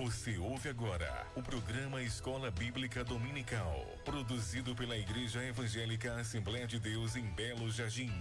Você ouve agora o programa Escola Bíblica Dominical, produzido pela Igreja Evangélica Assembleia de Deus em Belo Jardim.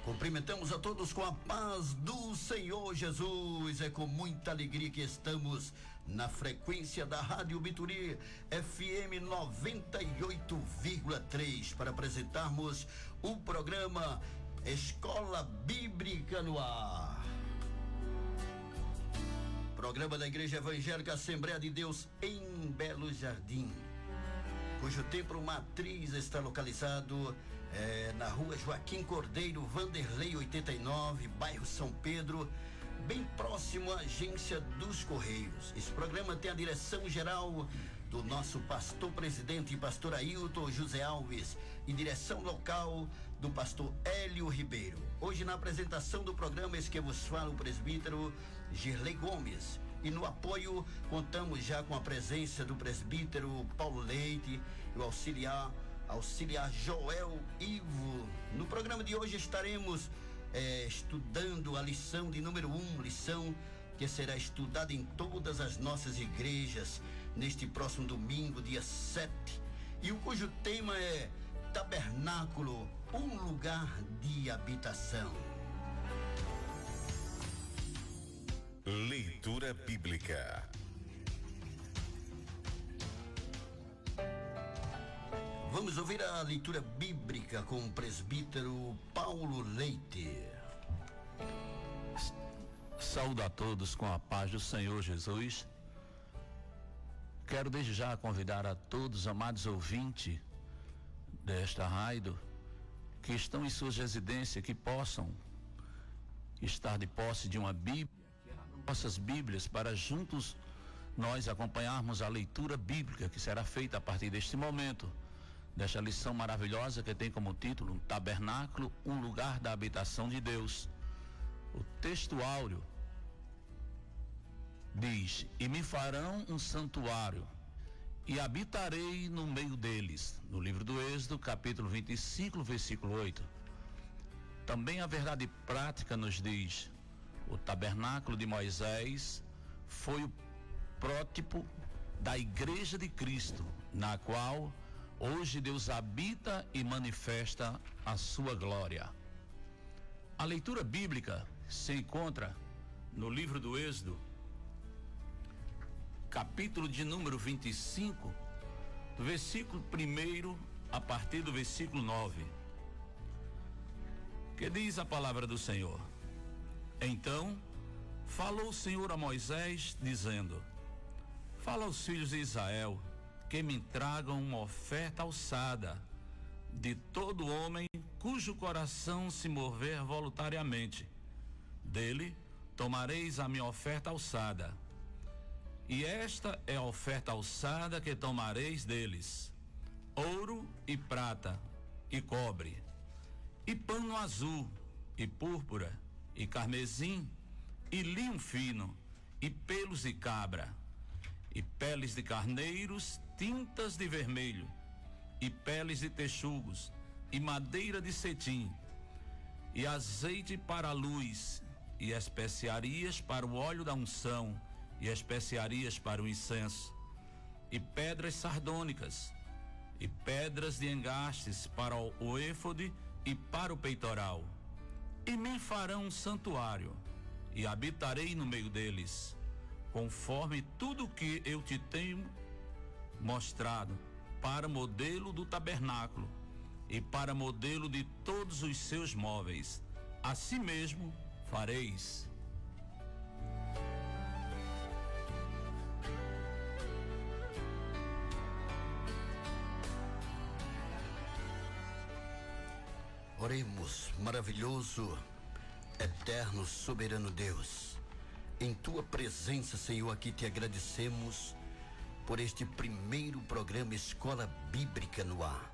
Cumprimentamos a todos com a paz do Senhor Jesus. É com muita alegria que estamos na frequência da Rádio Bituri FM 98,3 para apresentarmos o programa Escola Bíblica no Ar. Programa da Igreja Evangélica Assembleia de Deus em Belo Jardim, cujo templo matriz está localizado na rua Joaquim Cordeiro, Vanderlei 89, bairro São Pedro, bem próximo à agência dos Correios. Esse programa tem a direção geral do nosso pastor presidente, pastor Ailton José Alves, e direção local do pastor Hélio Ribeiro. Hoje, na apresentação do programa, esse que vos fala o presbítero Girlei Gomes. E no apoio, contamos já com a presença do presbítero Paulo Leite e o auxiliar Joel Ivo. No programa de hoje estaremos estudando a lição de número 1, lição que será estudada em todas as nossas igrejas neste próximo domingo, dia 7, e cujo tema é Tabernáculo, um lugar de habitação. Leitura Bíblica. Vamos ouvir a leitura bíblica com o presbítero Paulo Leite. Saúdo a todos com a paz do Senhor Jesus. Quero desde já convidar a todos, amados ouvintes desta rádio, que estão em suas residências, que possam estar de posse de uma Bíblia, nossas Bíblias, para juntos nós acompanharmos a leitura bíblica que será feita a partir deste momento, desta lição maravilhosa que tem como título um Tabernáculo, um lugar da habitação de Deus. O texto áureo diz: e me farão um santuário e habitarei no meio deles, no livro do Êxodo, capítulo 25, versículo 8. Também a verdade prática nos diz: o tabernáculo de Moisés foi o prótipo da igreja de Cristo, na qual hoje Deus habita e manifesta a sua glória. A leitura bíblica se encontra no livro do Êxodo, capítulo de número 25, do versículo 1 a partir do versículo 9, que diz a palavra do Senhor: então falou o Senhor a Moisés, dizendo: fala aos filhos de Israel que me tragam uma oferta alçada de todo homem cujo coração se mover voluntariamente. Dele tomareis a minha oferta alçada. E esta é a oferta alçada que tomareis deles: ouro e prata e cobre, e pano azul e púrpura e carmesim e linho fino e pelos de cabra e peles de carneiros, tintas de vermelho e peles de texugos e madeira de cetim e azeite para a luz e especiarias para o óleo da unção e especiarias para o incenso e pedras sardônicas e pedras de engastes para o éfode e para o peitoral. E me farão um santuário e habitarei no meio deles, conforme tudo que eu te tenho mostrado, para modelo do tabernáculo e para modelo de todos os seus móveis. Assim mesmo fareis. Oremos. Maravilhoso, eterno, soberano Deus, em tua presença, Senhor, aqui te agradecemos por este primeiro programa Escola Bíblica no Ar.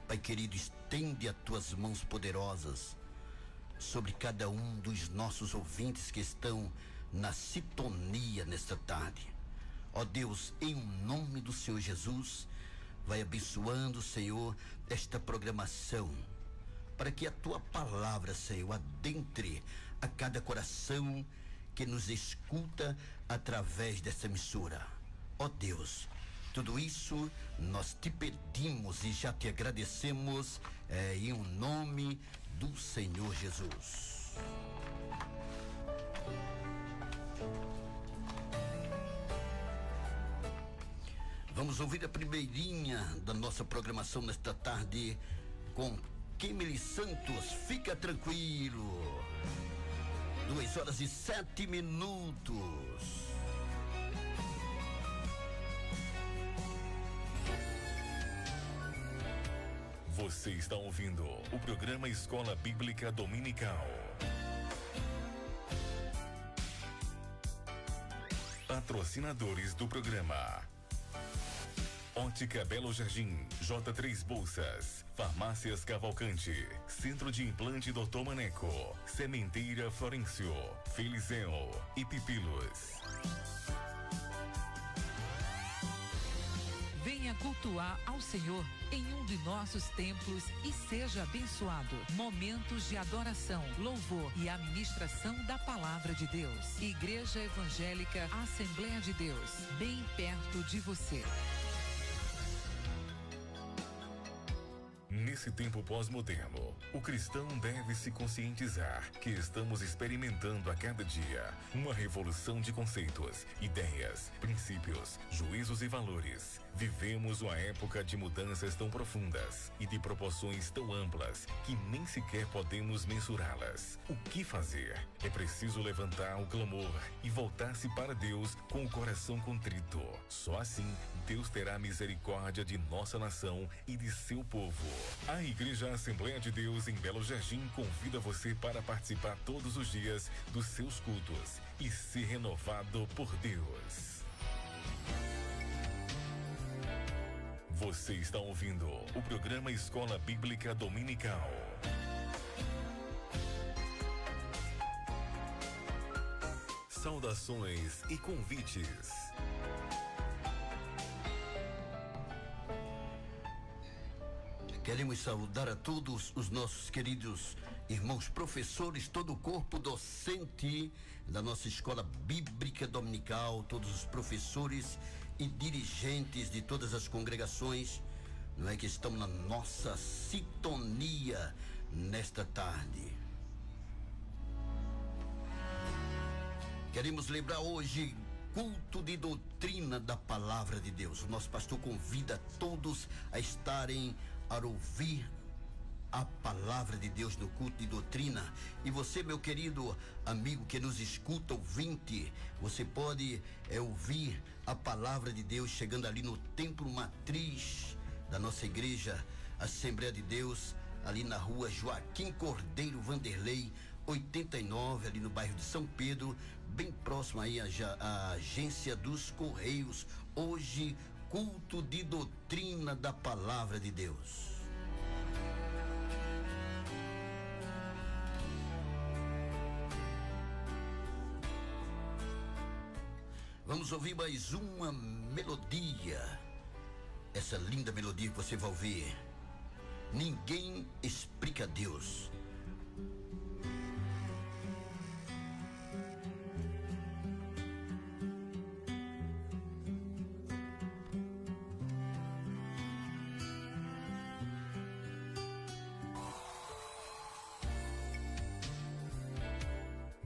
Pai querido, estende as tuas mãos poderosas sobre cada um dos nossos ouvintes que estão na sintonia nesta tarde. Ó Deus, em nome do Senhor Jesus, vai abençoando, Senhor, esta programação. para que a tua palavra, Senhor, adentre a cada coração que nos escuta através dessa emissora. Ó Deus, tudo isso nós te pedimos e já te agradecemos em o nome do Senhor Jesus. Vamos ouvir a primeirinha da nossa programação nesta tarde com Kimeli Santos. Fica tranquilo. 2h07. Você está ouvindo o programa Escola Bíblica Dominical. Patrocinadores do programa: Ótica Belo Jardim, J3 Bolsas, Farmácias Cavalcante, Centro de Implante Dr. Maneco, Sementeira Florencio, Felizeo e Pipilos. Venha cultuar ao Senhor em um de nossos templos e seja abençoado. Momentos de adoração, louvor e administração da palavra de Deus. Igreja Evangélica Assembleia de Deus, bem perto de você. Nesse tempo pós-moderno, o cristão deve se conscientizar que estamos experimentando a cada dia uma revolução de conceitos, ideias, princípios, juízos e valores. Vivemos uma época de mudanças tão profundas e de proporções tão amplas que nem sequer podemos mensurá-las. O que fazer? É preciso levantar o clamor e voltar-se para Deus com o coração contrito. Só assim, Deus terá misericórdia de nossa nação e de seu povo. A Igreja Assembleia de Deus em Belo Jardim convida você para participar todos os dias dos seus cultos e ser renovado por Deus. Você está ouvindo o programa Escola Bíblica Dominical. Saudações e convites. Queremos saudar a todos os nossos queridos irmãos professores, todo o corpo docente da nossa Escola Bíblica Dominical, todos os professores e dirigentes de todas as congregações, não é, que estão na nossa sintonia nesta tarde. Queremos lembrar hoje culto de doutrina da palavra de Deus. O nosso pastor convida todos a estarem a ouvir a palavra de Deus no culto de doutrina. E você, meu querido amigo que nos escuta, ouvinte, você pode ouvir a palavra de Deus chegando ali no templo matriz da nossa igreja Assembleia de Deus, ali na rua Joaquim Cordeiro Vanderlei 89, ali no bairro de São Pedro, bem próximo aí à agência dos Correios. Hoje, culto de doutrina da palavra de Deus. Vamos ouvir mais uma melodia. Essa linda melodia que você vai ouvir. Ninguém explica Deus.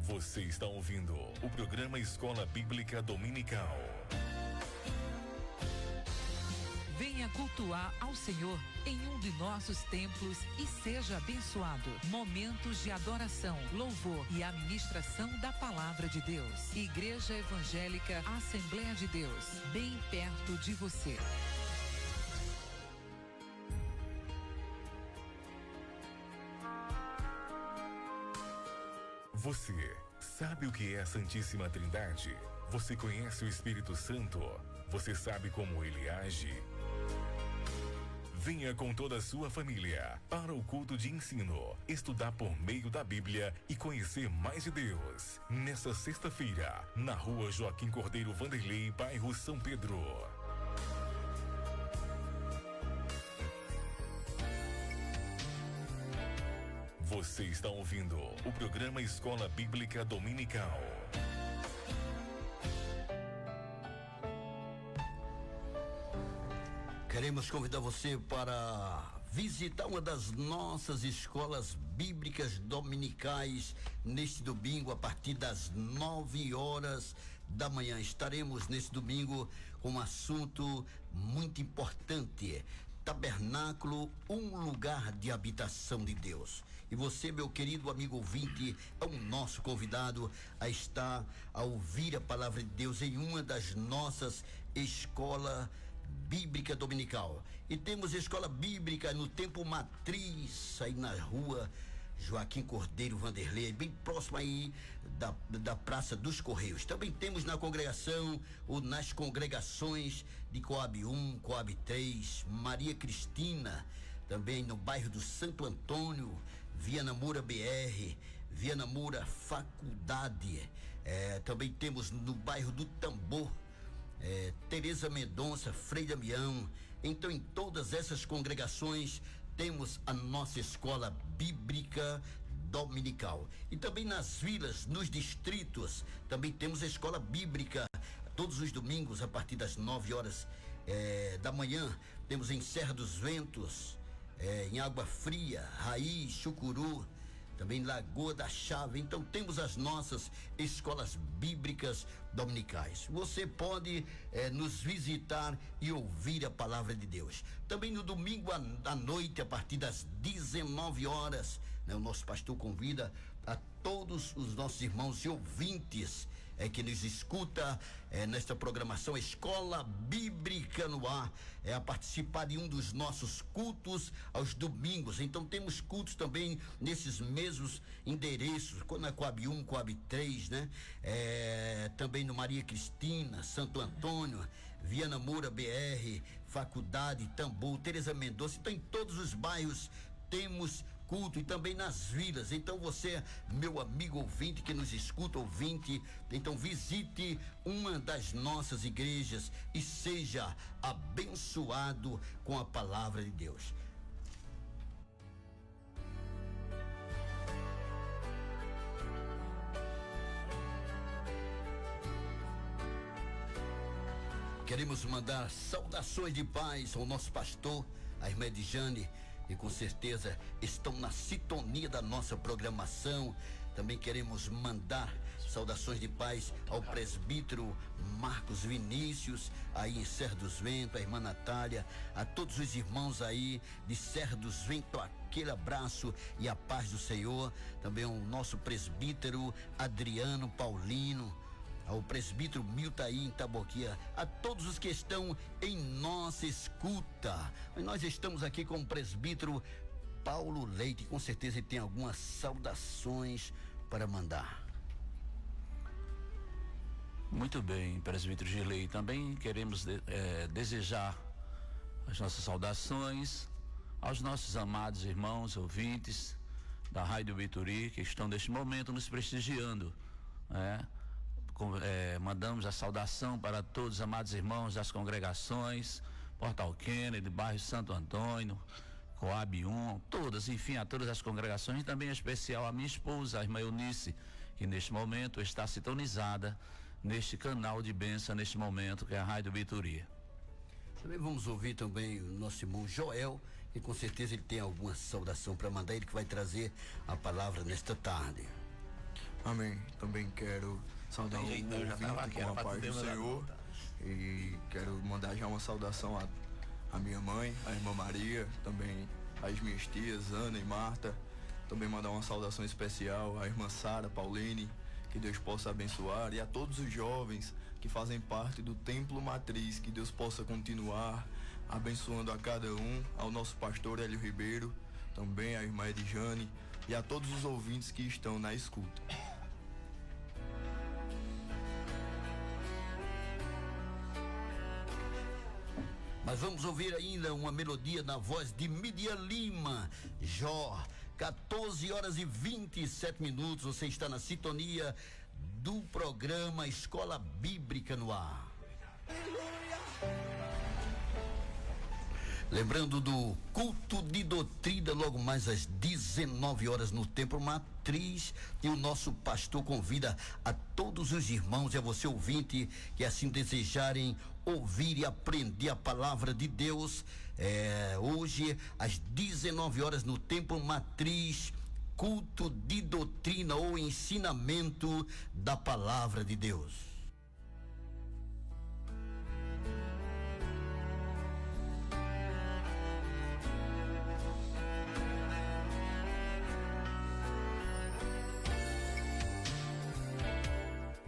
Você está ouvindo o programa Escola Bíblica Dominical. Venha cultuar ao Senhor em um de nossos templos e seja abençoado. Momentos de adoração, louvor e administração da palavra de Deus. Igreja Evangélica Assembleia de Deus, bem perto de você. Você sabe o que é a Santíssima Trindade? Você conhece o Espírito Santo? Você sabe como ele age? Venha com toda a sua família para o culto de ensino, estudar por meio da Bíblia e conhecer mais de Deus. Nesta sexta-feira, na rua Joaquim Cordeiro Vanderlei, bairro São Pedro. Você está ouvindo o programa Escola Bíblica Dominical. Queremos convidar você para visitar uma das nossas escolas bíblicas dominicais neste domingo a partir das 9 horas da manhã. Estaremos nesse domingo com um assunto muito importante: tabernáculo, um lugar de habitação de Deus. E você, meu querido amigo ouvinte, é o nosso convidado a estar a ouvir a palavra de Deus em uma das nossas escolas bíblica dominical. E temos escola bíblica no Templo Matriz, aí na rua Joaquim Cordeiro Vanderlei, bem próximo aí da Praça dos Correios. Também temos na congregação ou nas congregações de Coab 1, Coab 3, Maria Cristina, também no bairro do Santo Antônio, Viana Moura BR, Viana Moura Faculdade, também temos no bairro do Tambor, Tereza Mendonça, Frei Damião. Então, em todas essas congregações temos a nossa escola bíblica dominical. E também nas vilas, nos distritos, também temos a escola bíblica todos os domingos a partir das 9 horas da manhã. Temos em Serra dos Ventos, em Água Fria, Raiz, Chucuru, também Lagoa da Chave. Então temos as nossas escolas bíblicas dominicais. Você pode nos visitar e ouvir a palavra de Deus. Também no domingo à noite, a partir das 19 horas, o nosso pastor convida a todos os nossos irmãos e ouvintes que nos escuta nesta programação Escola Bíblica no Ar, a participar de um dos nossos cultos aos domingos. Então temos cultos também nesses mesmos endereços, na Coab 1, Coab 3, né? Também no Maria Cristina, Santo Antônio, Viana Moura BR, Faculdade, Tambor, Tereza Mendonça. Então em todos os bairros temos culto, e também nas vilas. Então você, meu amigo ouvinte que nos escuta, ouvinte, então visite uma das nossas igrejas e seja abençoado com a palavra de Deus. Queremos mandar saudações de paz ao nosso pastor, a irmã Edjane, e com certeza estão na sintonia da nossa programação. Também queremos mandar saudações de paz ao presbítero Marcos Vinícius, aí em Serra dos Ventos, a irmã Natália, a todos os irmãos aí de Serra dos Ventos, aquele abraço e a paz do Senhor. Também o nosso presbítero Adriano Paulino, ao presbítero Miltaí em Taboquia, a todos os que estão em nossa escuta. E nós estamos aqui com o presbítero Paulo Leite, com certeza ele tem algumas saudações para mandar. Muito bem, presbítero Girlei, também queremos desejar as nossas saudações aos nossos amados irmãos ouvintes da Rádio Vitória que estão neste momento nos prestigiando, mandamos a saudação para todos os amados irmãos das congregações Portal Kennedy, bairro Santo Antônio, Coab 1, todas, enfim, a todas as congregações, e também em especial a minha esposa, a irmã Eunice, que neste momento está sintonizada neste canal de bênção, neste momento, que é a Rádio Vitória. Também vamos ouvir também o nosso irmão Joel, e com certeza ele tem alguma saudação para mandar, ele que vai trazer a palavra nesta tarde. Amém. Também quero saudar o ouvinte com a paz do Senhor, e quero mandar já uma saudação à minha mãe, a irmã Maria, também às minhas tias Ana e Marta. Também mandar uma saudação especial à irmã Sara Pauline, que Deus possa abençoar, e a todos os jovens que fazem parte do Templo Matriz, que Deus possa continuar abençoando a cada um, ao nosso pastor Hélio Ribeiro, também à irmã Edjane e a todos os ouvintes que estão na escuta. Mas vamos ouvir ainda uma melodia na voz de Midian Lima, Jó. 14 horas e 27 minutos, você está na sintonia do programa Escola Bíblica no Ar. Lembrando do culto de doutrina, logo mais às 19 horas no Templo Matriz, e o nosso pastor convida a todos os irmãos e a você ouvinte que assim desejarem ouvir e aprender a palavra de Deus, hoje às 19 horas no Templo Matriz, culto de doutrina ou ensinamento da palavra de Deus.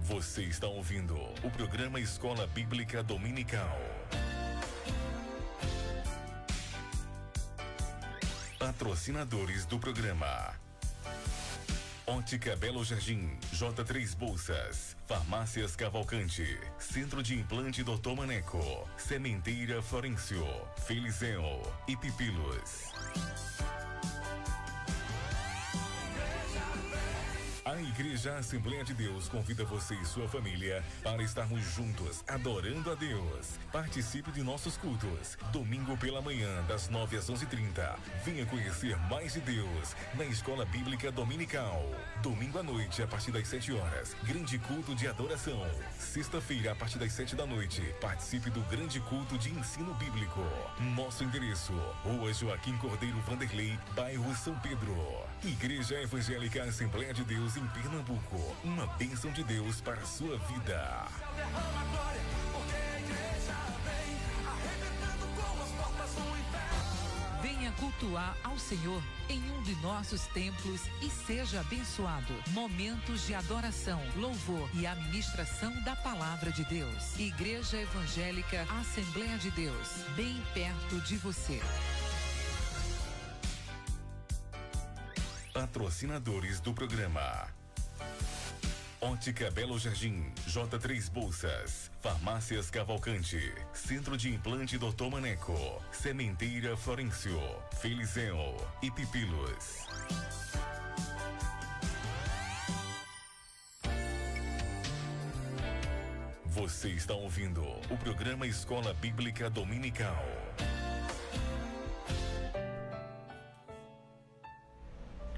Você está ouvindo o programa Escola Bíblica Dominical. Patrocinadores do programa: Ótica Belo Jardim, J3 Bolsas, Farmácias Cavalcante, Centro de Implante Dr. Maneco, Sementeira Florencio, Felizeo e Pipilos. A Igreja Assembleia de Deus convida você e sua família para estarmos juntos adorando a Deus. Participe de nossos cultos. Domingo pela manhã, das 9 às 11h30. Venha conhecer mais de Deus na Escola Bíblica Dominical. Domingo à noite, a partir das 7 horas, grande culto de adoração. Sexta-feira, a partir das 7 da noite, participe do grande culto de ensino bíblico. Nosso endereço: Rua Joaquim Cordeiro Vanderlei, bairro São Pedro. Igreja Evangélica Assembleia de Deus em Pernambuco, uma bênção de Deus para a sua vida. Venha cultuar ao Senhor em um de nossos templos e seja abençoado. Momentos de adoração, louvor e administração da palavra de Deus. Igreja Evangélica Assembleia de Deus, bem perto de você. Patrocinadores do programa: Ótica Belo Jardim, J3 Bolsas, Farmácias Cavalcante, Centro de Implante Dr. Maneco, Sementeira Florencio, Felizeo e Pipilos. Você está ouvindo o programa Escola Bíblica Dominical.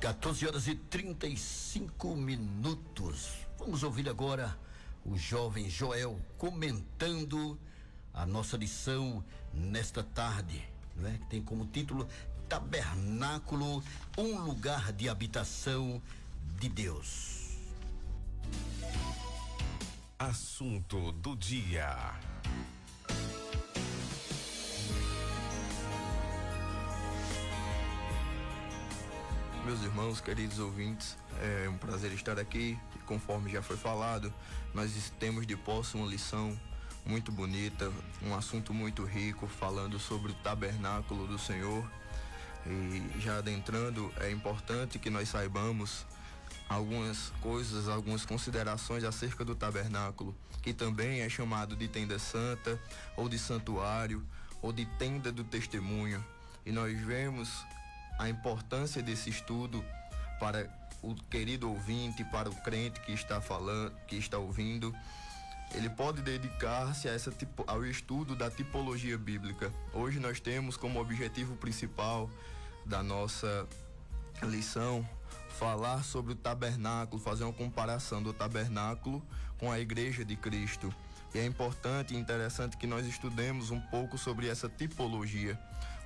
14h35. Vamos ouvir agora o jovem Joel comentando a nossa lição nesta tarde, né? Que tem como título Tabernáculo, um lugar de habitação de Deus. Assunto do dia. Meus irmãos, queridos ouvintes, é um prazer estar aqui. E conforme já foi falado, nós temos de posse uma lição muito bonita, um assunto muito rico, falando sobre o tabernáculo do Senhor. E já adentrando, é importante que nós saibamos algumas coisas, algumas considerações acerca do tabernáculo, que também é chamado de tenda santa, ou de santuário, ou de tenda do testemunho. E nós vemos a importância desse estudo para o querido ouvinte, para o crente que está falando, que está ouvindo. Ele pode dedicar-se ao estudo da tipologia bíblica. Hoje nós temos como objetivo principal da nossa lição falar sobre o tabernáculo, fazer uma comparação do tabernáculo com a Igreja de Cristo. E é importante e interessante que nós estudemos um pouco sobre essa tipologia.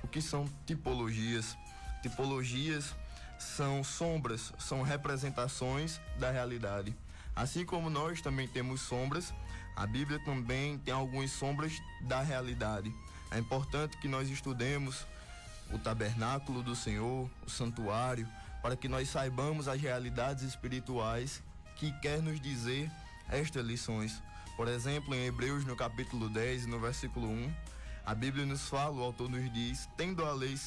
O que são tipologias? Tipologias são sombras, são representações da realidade. Assim como nós também temos sombras, a Bíblia também tem algumas sombras da realidade. É importante que nós estudemos o tabernáculo do Senhor, o santuário, para que nós saibamos as realidades espirituais que quer nos dizer estas lições. Por exemplo, em Hebreus, no capítulo 10, no versículo 1, a Bíblia nos fala, o autor nos diz: tendo a lei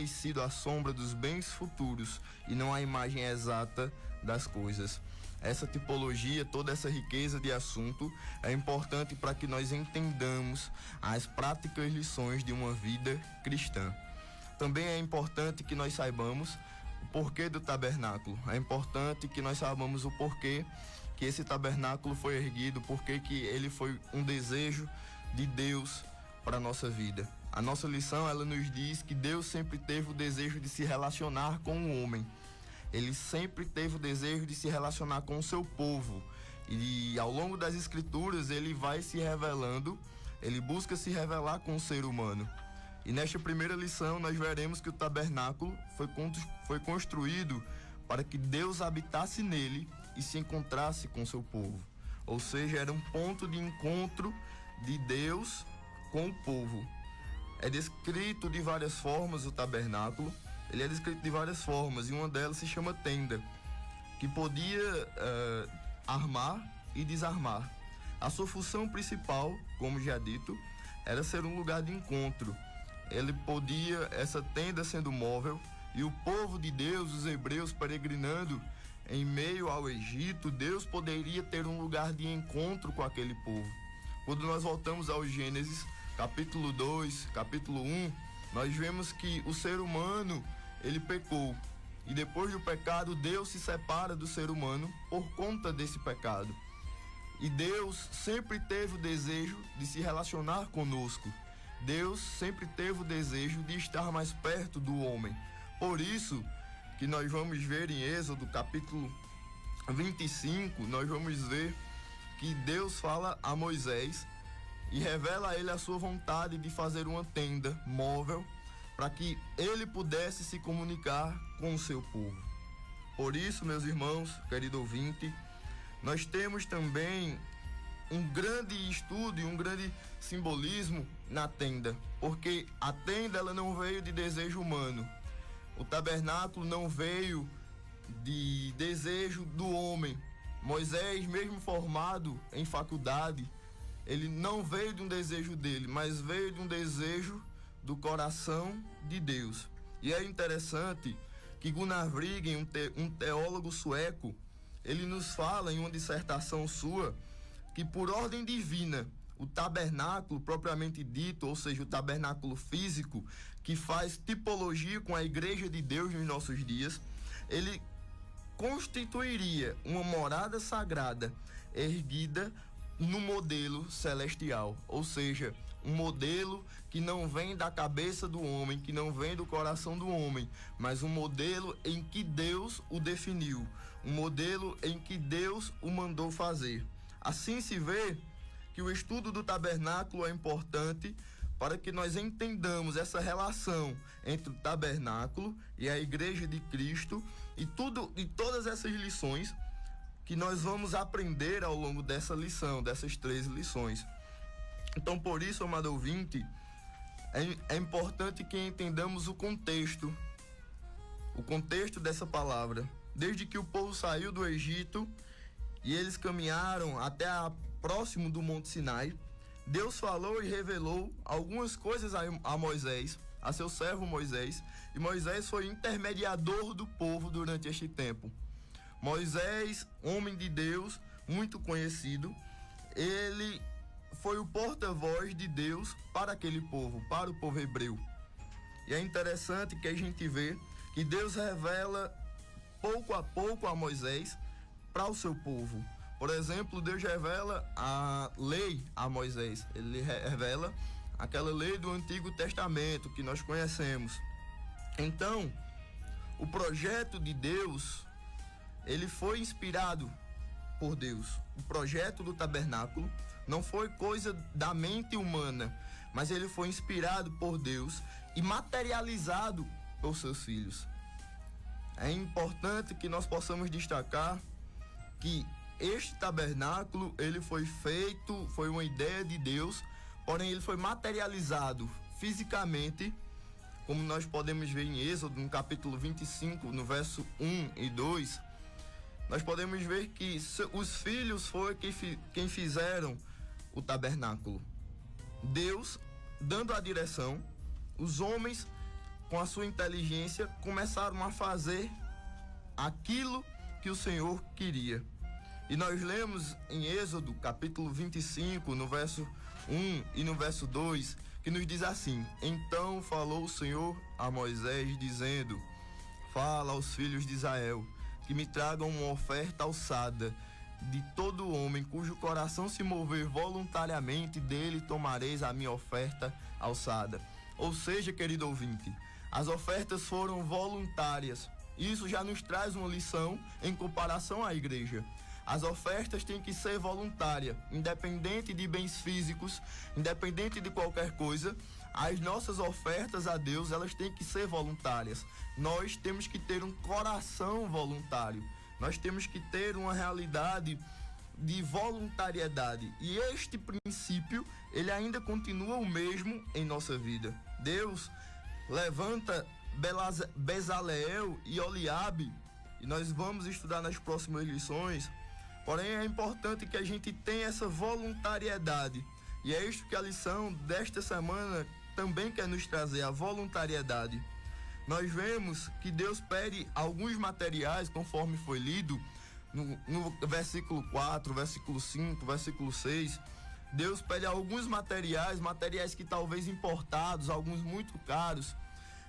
sido a sombra dos bens futuros e não a imagem exata das coisas. Essa tipologia, toda essa riqueza de assunto é importante para que nós entendamos as práticas lições de uma vida cristã. Também é importante que nós saibamos o porquê do tabernáculo. É importante que nós saibamos o porquê que esse tabernáculo foi erguido, porquê que ele foi um desejo de Deus para a nossa vida. A nossa lição, ela nos diz que Deus sempre teve o desejo de se relacionar com o homem. Ele sempre teve o desejo de se relacionar com o seu povo. E ao longo das Escrituras, ele vai se revelando, ele busca se revelar com o ser humano. E nesta primeira lição, nós veremos que o tabernáculo foi construído para que Deus habitasse nele e se encontrasse com o seu povo. Ou seja, era um ponto de encontro de Deus com o povo. É descrito de várias formas o tabernáculo. Ele é descrito de várias formas e uma delas se chama tenda, que podia armar e desarmar. A sua função principal, como já dito, era ser um lugar de encontro. Essa tenda sendo móvel, e o povo de Deus, os hebreus, peregrinando em meio ao Egito, Deus poderia ter um lugar de encontro com aquele povo. Quando nós voltamos ao Gênesis, capítulo 2, capítulo 1, nós vemos que o ser humano, ele pecou. E depois do pecado, Deus se separa do ser humano por conta desse pecado. E Deus sempre teve o desejo de se relacionar conosco. Deus sempre teve o desejo de estar mais perto do homem. Por isso que nós vamos ver em Êxodo, capítulo 25, nós vamos ver que Deus fala a Moisés e revela a ele a sua vontade de fazer uma tenda móvel para que ele pudesse se comunicar com o seu povo. Por isso, meus irmãos, querido ouvinte, nós temos também um grande estudo e um grande simbolismo na tenda, porque a tenda, ela não veio de desejo humano. O tabernáculo não veio de desejo do homem. Moisés, mesmo formado em faculdade, ele não veio de um desejo dele, mas veio de um desejo do coração de Deus. E é interessante que Gunnar Wiggen, um teólogo sueco, ele nos fala em uma dissertação sua que, por ordem divina, o tabernáculo propriamente dito, ou seja, o tabernáculo físico, que faz tipologia com a igreja de Deus nos nossos dias, ele constituiria uma morada sagrada erguida no modelo celestial, ou seja, um modelo que não vem da cabeça do homem, que não vem do coração do homem, mas um modelo em que Deus o definiu, um modelo em que Deus o mandou fazer. Assim se vê que o estudo do tabernáculo é importante para que nós entendamos essa relação entre o tabernáculo e a igreja de Cristo e todas essas lições que nós vamos aprender ao longo dessa lição, dessas 3 lições. Então, por isso, amado ouvinte, é importante que entendamos o contexto dessa palavra. Desde que o povo saiu do Egito e eles caminharam até próximo do Monte Sinai, Deus falou e revelou algumas coisas a Moisés, a seu servo Moisés, e Moisés foi intermediador do povo durante este tempo. Moisés, homem de Deus, muito conhecido, ele foi o porta-voz de Deus para aquele povo, para o povo hebreu. E é interessante que a gente vê que Deus revela pouco a pouco a Moisés para o seu povo. Por exemplo, Deus revela a lei a Moisés. Ele revela aquela lei do Antigo Testamento que nós conhecemos. Então, o projeto de Deus, ele foi inspirado por Deus. O projeto do tabernáculo não foi coisa da mente humana, mas ele foi inspirado por Deus e materializado por seus filhos. É importante que nós possamos destacar que este tabernáculo, ele foi feito, foi uma ideia de Deus, porém ele foi materializado fisicamente, como nós podemos ver em Êxodo, no capítulo 25, no verso 1 e 2, nós podemos ver que os filhos foram quem fizeram o tabernáculo. Deus, dando a direção, os homens, com a sua inteligência, começaram a fazer aquilo que o Senhor queria. E nós lemos em Êxodo, capítulo 25, no verso 1 e no verso 2, que nos diz assim: Então falou o Senhor a Moisés, dizendo: Fala aos filhos de Israel, que me tragam uma oferta alçada. De todo homem cujo coração se mover voluntariamente, dele tomareis a minha oferta alçada. Ou seja, querido ouvinte, as ofertas foram voluntárias. Isso já nos traz uma lição em comparação à igreja. As ofertas têm que ser voluntárias, independente de bens físicos, independente de qualquer coisa. As nossas ofertas a Deus, elas têm que ser voluntárias. Nós temos que ter um coração voluntário. Nós temos que ter uma realidade de voluntariedade. E este princípio, ele ainda continua o mesmo em nossa vida. Deus levanta Bezaleel e Oliabe, e nós vamos estudar nas próximas lições. Porém, é importante que a gente tenha essa voluntariedade. E é isto que a lição desta semana também quer nos trazer, a voluntariedade. Nós vemos que Deus pede alguns materiais, conforme foi lido no versículo 4, versículo 5, versículo 6. Deus pede alguns materiais que talvez importados, alguns muito caros.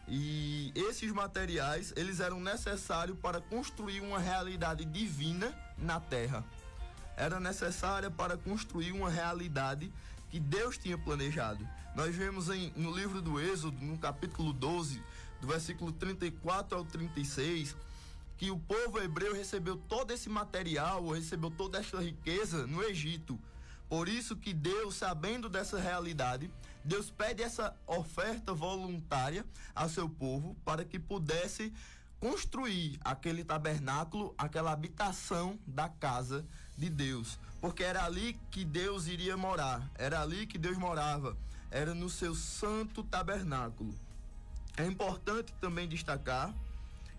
E esses materiais, eles eram necessários para construir uma realidade divina na terra. Era necessária para construir uma realidade que Deus tinha planejado. Nós vemos no livro do Êxodo, no capítulo 12, do versículo 34 ao 36, que o povo hebreu recebeu todo esse material, recebeu toda essa riqueza no Egito. Por isso que Deus, sabendo dessa realidade, Deus pede essa oferta voluntária ao seu povo para que pudesse construir aquele tabernáculo, aquela habitação da casa de Deus. Porque era ali que Deus iria morar, era ali que Deus morava, era no seu santo tabernáculo. É importante também destacar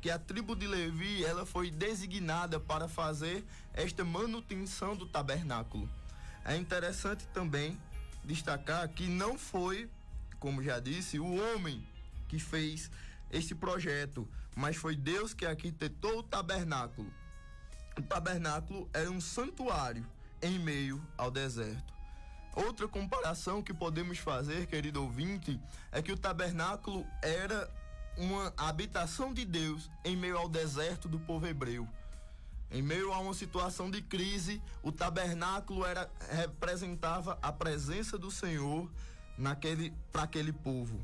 que a tribo de Levi, ela foi designada para fazer esta manutenção do tabernáculo. É interessante também destacar que não foi, como já disse, o homem que fez este projeto, mas foi Deus que arquitetou o tabernáculo. O tabernáculo era um santuário em meio ao deserto. Outra comparação que podemos fazer, querido ouvinte, é que o tabernáculo era uma habitação de Deus em meio ao deserto do povo hebreu. Em meio a uma situação de crise, o tabernáculo representava a presença do Senhor para aquele povo.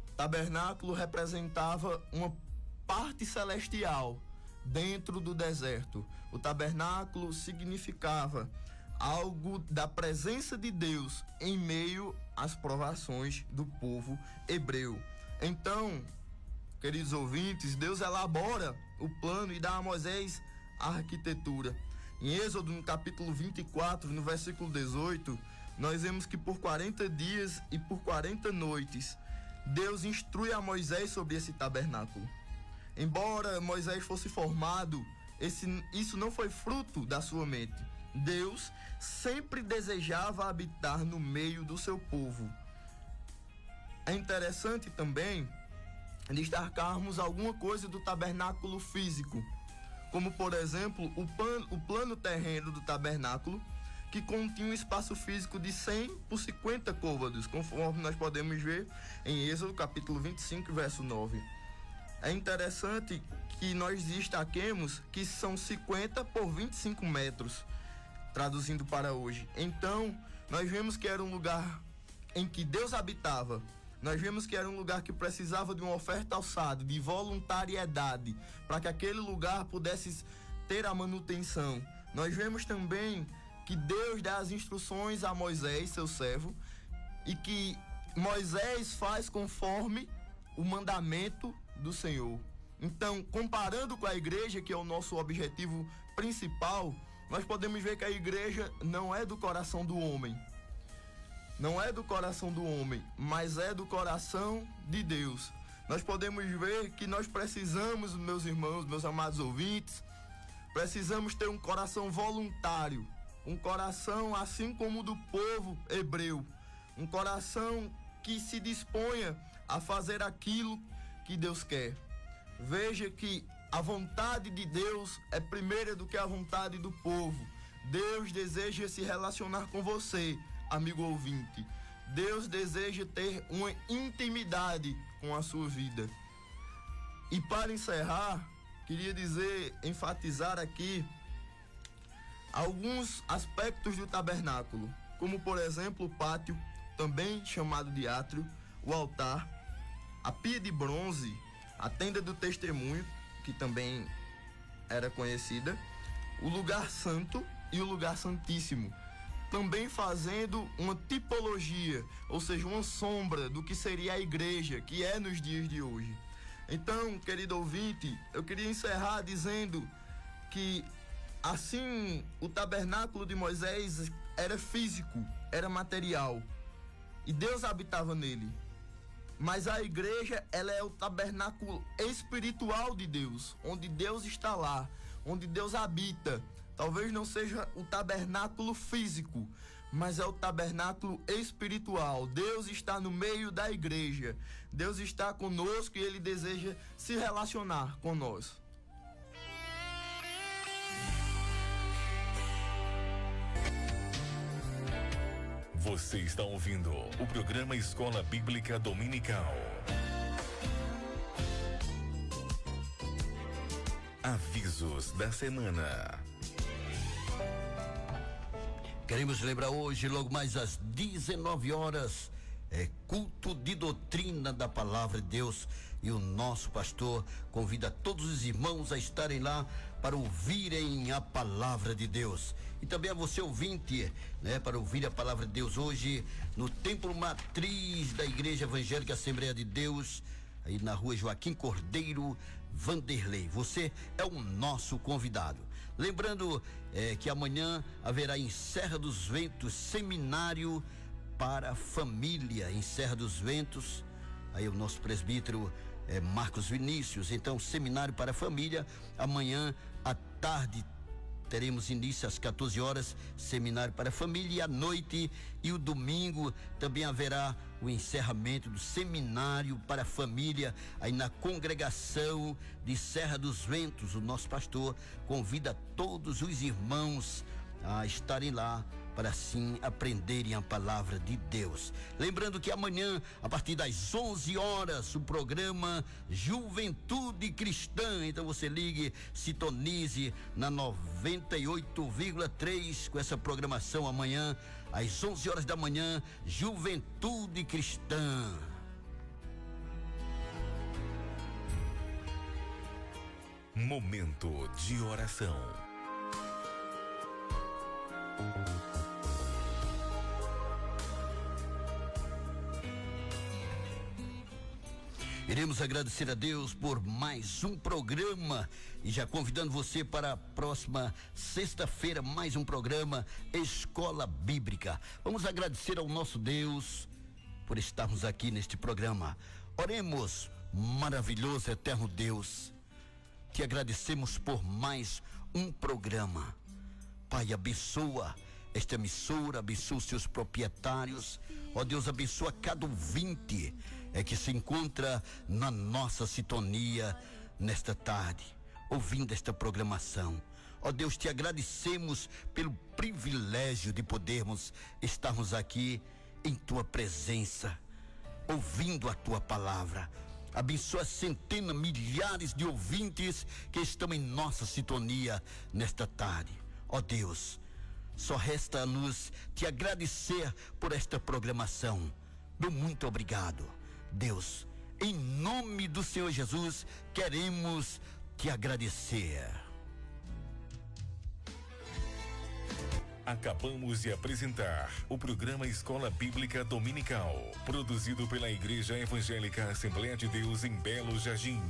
O tabernáculo representava uma parte celestial dentro do deserto. O tabernáculo significava algo da presença de Deus em meio às provações do povo hebreu. Então, queridos ouvintes, Deus elabora o plano e dá a Moisés a arquitetura. Em Êxodo, no capítulo 24, no versículo 18, nós vemos que por 40 dias e por 40 noites, Deus instrui a Moisés sobre esse tabernáculo. Embora Moisés fosse formado, isso não foi fruto da sua mente. Deus sempre desejava habitar no meio do seu povo. É interessante também destacarmos alguma coisa do tabernáculo físico, como por exemplo o plano terreno do tabernáculo, que continha um espaço físico de 100 por 50 côvados, conforme nós podemos ver em Êxodo capítulo 25, verso 9. É interessante que nós destaquemos que são 50 por 25 metros, traduzindo para hoje. Então, nós vemos que era um lugar em que Deus habitava. Nós vemos que era um lugar que precisava de uma oferta alçada, de voluntariedade, para que aquele lugar pudesse ter a manutenção. Nós vemos também que Deus dá as instruções a Moisés, seu servo, e que Moisés faz conforme o mandamento do Senhor. Então, comparando com a igreja, que é o nosso objetivo principal, nós podemos ver que a igreja não é do coração do homem. Não é do coração do homem, mas é do coração de Deus. Nós podemos ver que nós precisamos, meus irmãos, meus amados ouvintes, precisamos ter um coração voluntário, um coração assim como o do povo hebreu, um coração que se disponha a fazer aquilo que Deus quer. Veja que a vontade de Deus é primeira do que a vontade do povo. Deus deseja se relacionar com você, amigo ouvinte. Deus deseja ter uma intimidade com a sua vida. E para encerrar, queria enfatizar aqui alguns aspectos do tabernáculo, como por exemplo o pátio, também chamado de átrio, o altar, a pia de bronze, a tenda do testemunho, que também era conhecida, o lugar santo e o lugar santíssimo, também fazendo uma tipologia, ou seja, uma sombra do que seria a igreja, que é nos dias de hoje. Então, querido ouvinte, eu queria encerrar dizendo que assim o tabernáculo de Moisés era físico, era material, e Deus habitava nele. Mas a igreja, ela é o tabernáculo espiritual de Deus, onde Deus está lá, onde Deus habita. Talvez não seja o tabernáculo físico, mas é o tabernáculo espiritual. Deus está no meio da igreja. Deus está conosco e Ele deseja se relacionar com nós. Você está ouvindo o programa Escola Bíblica Dominical. Avisos da semana. Queremos lembrar hoje, logo mais às 19 horas, culto de doutrina da palavra de Deus, e o nosso pastor convida todos os irmãos a estarem lá para ouvirem a palavra de Deus. E também a você ouvinte, para ouvir a palavra de Deus hoje no Templo Matriz da Igreja Evangélica Assembleia de Deus, aí na rua Joaquim Cordeiro, Vanderlei. Você é o nosso convidado. Lembrando que amanhã haverá em Serra dos Ventos seminário para a família, em Serra dos Ventos. Aí o nosso presbítero Marcos Vinícius. Então, seminário para a família, amanhã à tarde teremos início às 14 horas, seminário para a família, e à noite e o domingo também haverá o encerramento do seminário para a família, aí na congregação de Serra dos Ventos. O nosso pastor convida todos os irmãos a estarem lá para assim aprenderem a palavra de Deus. Lembrando que amanhã, a partir das 11 horas, o programa Juventude Cristã. Então você ligue, sintonize na 98,3 com essa programação amanhã, às 11 horas da manhã, Juventude Cristã. Momento de oração. Iremos agradecer a Deus por mais um programa e já convidando você para a próxima sexta-feira, mais um programa Escola Bíblica. Vamos agradecer ao nosso Deus por estarmos aqui neste programa. Oremos, maravilhoso eterno Deus, te agradecemos por mais um programa. Pai, abençoa esta emissora, abençoa os seus proprietários. Ó Deus, abençoa cada ouvinte que se encontra na nossa sintonia nesta tarde, ouvindo esta programação. Ó Deus, te agradecemos pelo privilégio de podermos estarmos aqui em tua presença, ouvindo a tua palavra. Abençoa centenas, milhares de ouvintes que estão em nossa sintonia nesta tarde. Ó Deus, só resta-nos te agradecer por esta programação. Meu muito obrigado. Deus, em nome do Senhor Jesus, queremos te agradecer. Acabamos de apresentar o programa Escola Bíblica Dominical, produzido pela Igreja Evangélica Assembleia de Deus em Belo Jardim.